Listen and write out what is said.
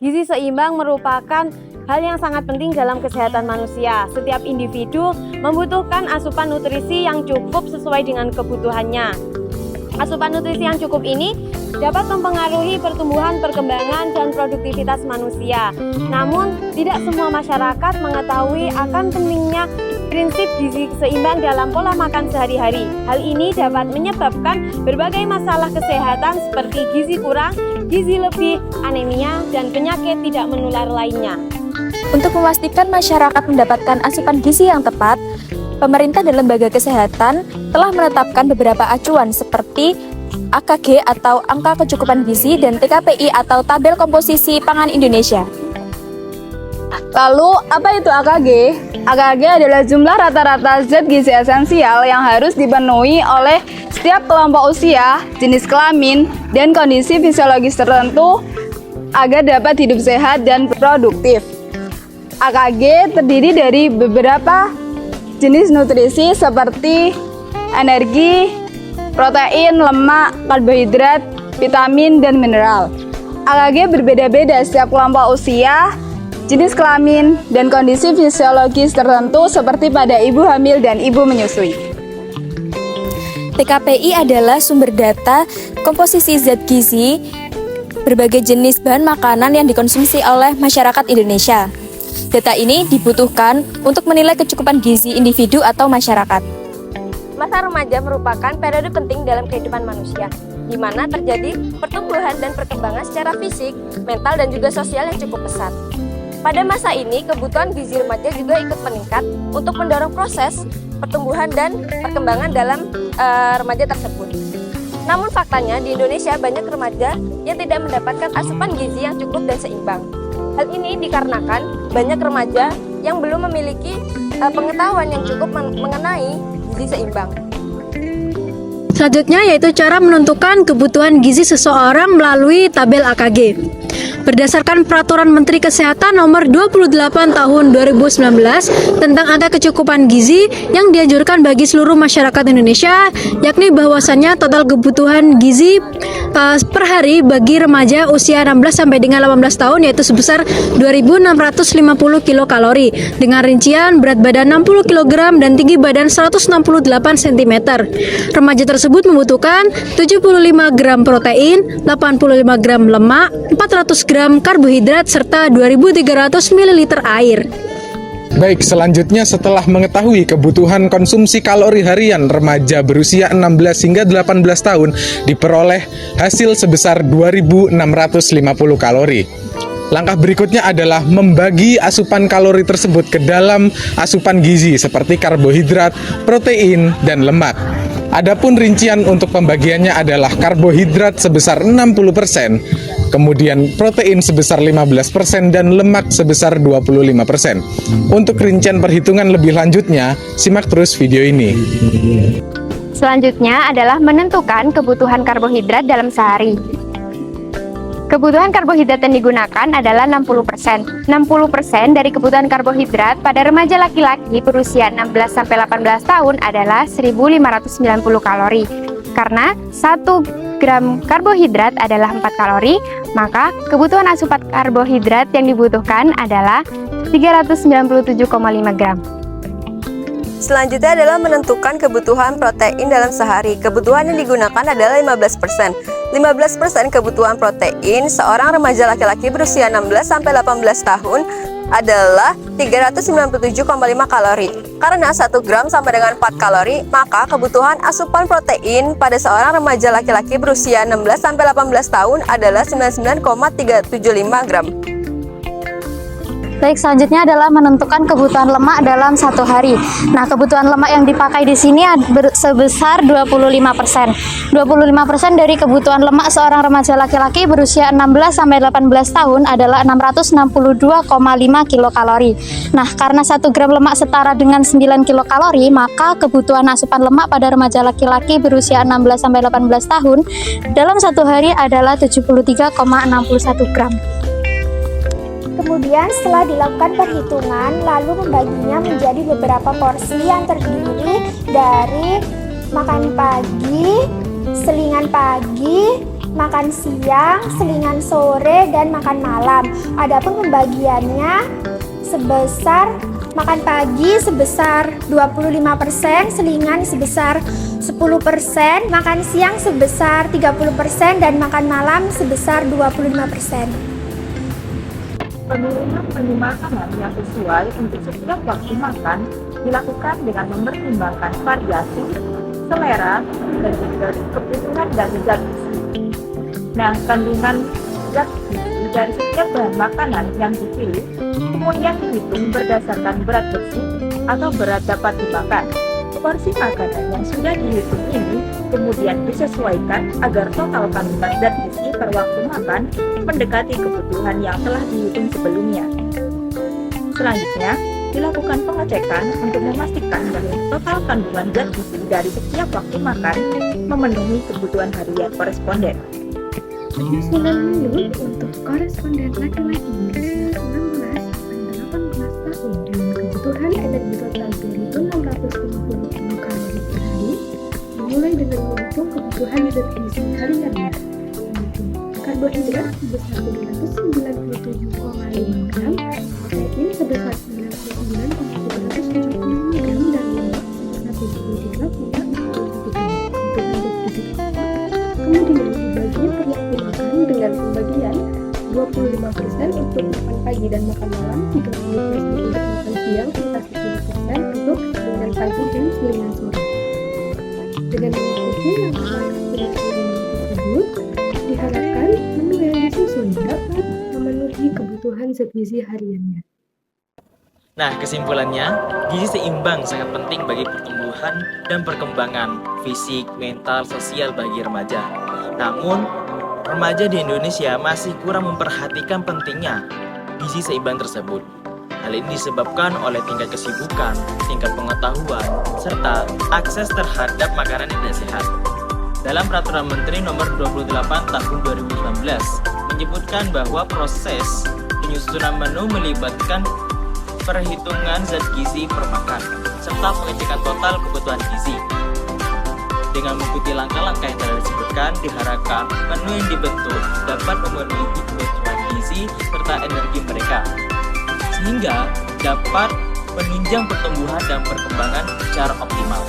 Gizi seimbang merupakan hal yang sangat penting dalam kesehatan manusia. Setiap individu membutuhkan asupan nutrisi yang cukup sesuai dengan kebutuhannya. Asupan nutrisi yang cukup ini dapat mempengaruhi pertumbuhan, perkembangan, dan produktivitas manusia. Namun, tidak semua masyarakat mengetahui akan pentingnya prinsip gizi seimbang dalam pola makan sehari-hari. Hal ini dapat menyebabkan berbagai masalah kesehatan seperti gizi kurang, gizi lebih, anemia, dan penyakit tidak menular lainnya. Untuk memastikan masyarakat mendapatkan asupan gizi yang tepat, pemerintah dan lembaga kesehatan telah menetapkan beberapa acuan seperti AKG atau Angka Kecukupan Gizi dan TKPI atau Tabel Komposisi Pangan Indonesia. Lalu, apa itu AKG? AKG adalah jumlah rata-rata zat gizi esensial yang harus dipenuhi oleh setiap kelompok usia, jenis kelamin, dan kondisi fisiologis tertentu agar dapat hidup sehat dan produktif. AKG terdiri dari beberapa jenis nutrisi seperti energi, protein, lemak, karbohidrat, vitamin, dan mineral. AKG berbeda-beda setiap kelompok usia, jenis kelamin, dan kondisi fisiologis tertentu seperti pada ibu hamil dan ibu menyusui. TKPI adalah sumber data komposisi zat gizi berbagai jenis bahan makanan yang dikonsumsi oleh masyarakat Indonesia. Data ini dibutuhkan untuk menilai kecukupan gizi individu atau masyarakat. Masa remaja merupakan periode penting dalam kehidupan manusia, di mana terjadi pertumbuhan dan perkembangan secara fisik, mental, dan juga sosial yang cukup pesat. Pada masa ini, kebutuhan gizi remaja juga ikut meningkat untuk mendorong proses pertumbuhan dan perkembangan dalam remaja tersebut. Namun faktanya di Indonesia banyak remaja yang tidak mendapatkan asupan gizi yang cukup dan seimbang. Hal ini dikarenakan banyak remaja yang belum memiliki pengetahuan yang cukup mengenai gizi seimbang. Selanjutnya yaitu cara menentukan kebutuhan gizi seseorang melalui tabel AKG. Berdasarkan Peraturan Menteri Kesehatan Nomor 28 Tahun 2019 tentang angka kecukupan gizi yang dianjurkan bagi seluruh masyarakat Indonesia, yakni bahwasannya total kebutuhan gizi per hari bagi remaja usia 16 sampai dengan 18 tahun yaitu sebesar 2.650 kilokalori dengan rincian berat badan 60 kg dan tinggi badan 168 cm. Remaja tersebut membutuhkan 75 gram protein, 85 gram lemak, 400 gram karbohidrat, serta 2.300 ml air. Baik, selanjutnya setelah mengetahui kebutuhan konsumsi kalori harian remaja berusia 16 hingga 18 tahun, diperoleh hasil sebesar 2.650 kalori. Langkah berikutnya adalah membagi asupan kalori tersebut ke dalam asupan gizi seperti karbohidrat, protein, dan lemak. Adapun rincian untuk pembagiannya adalah karbohidrat sebesar 60%, kemudian protein sebesar 15% dan lemak sebesar 25%. Untuk rincian perhitungan lebih lanjutnya, simak terus video ini. Selanjutnya adalah menentukan kebutuhan karbohidrat dalam sehari. Kebutuhan karbohidrat yang digunakan adalah 60%. 60% dari kebutuhan karbohidrat pada remaja laki-laki berusia 16-18 tahun adalah 1.590 kalori. Karena 1 gram karbohidrat adalah 4 kalori, maka kebutuhan asupan karbohidrat yang dibutuhkan adalah 397,5 gram. Selanjutnya adalah menentukan kebutuhan protein dalam sehari. Kebutuhan yang digunakan adalah 15%. 15% kebutuhan protein seorang remaja laki-laki berusia 16-18 tahun adalah 397,5 kalori. Karena 1 gram sama dengan 4 kalori, maka kebutuhan asupan protein pada seorang remaja laki-laki berusia 16-18 tahun adalah 99,375 gram. Baik, selanjutnya adalah menentukan kebutuhan lemak dalam satu hari. Nah, kebutuhan lemak yang dipakai di sini sebesar 25%. 25% dari kebutuhan lemak seorang remaja laki-laki berusia 16-18 tahun adalah 662,5 kilokalori. Nah, karena 1 gram lemak setara dengan 9 kilokalori, maka kebutuhan asupan lemak pada remaja laki-laki berusia 16-18 tahun dalam satu hari adalah 73,61 gram. Kemudian setelah dilakukan perhitungan, lalu membaginya menjadi beberapa porsi yang terdiri dari makan pagi, selingan pagi, makan siang, selingan sore, dan makan malam. Adapun pembagiannya sebesar makan pagi sebesar 25%, selingan sebesar 10%, makan siang sebesar 30%, dan makan malam sebesar 25%. Pemilihan menu makanan yang sesuai untuk setiap waktu makan dilakukan dengan mempertimbangkan variasi, selera, dan juga kebutuhan dari zat gizi. Nah, kandungan zat gizi dari setiap bahan makanan yang dipilih kemudian dihitung berdasarkan berat bersih atau berat dapat dimakan. Porsi makanan yang sudah dihitung ini kemudian disesuaikan agar total kandungan zat gizi per waktu makan mendekati kebutuhan yang telah dihitung sebelumnya. Selanjutnya, dilakukan pengecekan untuk memastikan bahwa total kandungan zat gizi dari setiap waktu makan memenuhi kebutuhan harian koresponden. Penyusunan menu untuk koresponden laki-laki berusia 16 sampai 18 tahun dengan kebutuhan energi total 2.650 kilokalori per hari dimulai dengan menghitung kebutuhan zat gizi hariannya, yaitu karbohidrat sebesar 297,5 gram, protein sebesar 99,370 gram, dan lemak sebesar 73,41 gram untuk zat gizi tersebut. Kemudian dibagi per waktu makan dengan pembagian 25% untuk makan pagi dan makan malam, 30% untuk makan siang, serta 10% untuk selingan pagi dan selingan sore. Dengan mengikuti langkah-langkah tersebut, diharapkan menu yang disusun dapat memenuhi kebutuhan zat gizi hariannya. Nah, kesimpulannya, gizi seimbang sangat penting bagi pertumbuhan dan perkembangan fisik, mental, sosial bagi remaja. Namun, remaja di Indonesia masih kurang memperhatikan pentingnya gizi seimbang tersebut. Hal ini disebabkan oleh tingkat kesibukan, tingkat pengetahuan, serta akses terhadap makanan yang tidak sehat. Dalam Peraturan Menteri Nomor 28 Tahun 2019 menyebutkan bahwa proses penyusunan menu melibatkan perhitungan zat gizi per makan, serta pengecekan total kebutuhan gizi. Dengan mengikuti langkah-langkah yang telah disebutkan, diharapkan menu yang dibentuk dapat memenuhi kebutuhan gizi serta energi mereka, sehingga dapat menunjang pertumbuhan dan perkembangan secara optimal.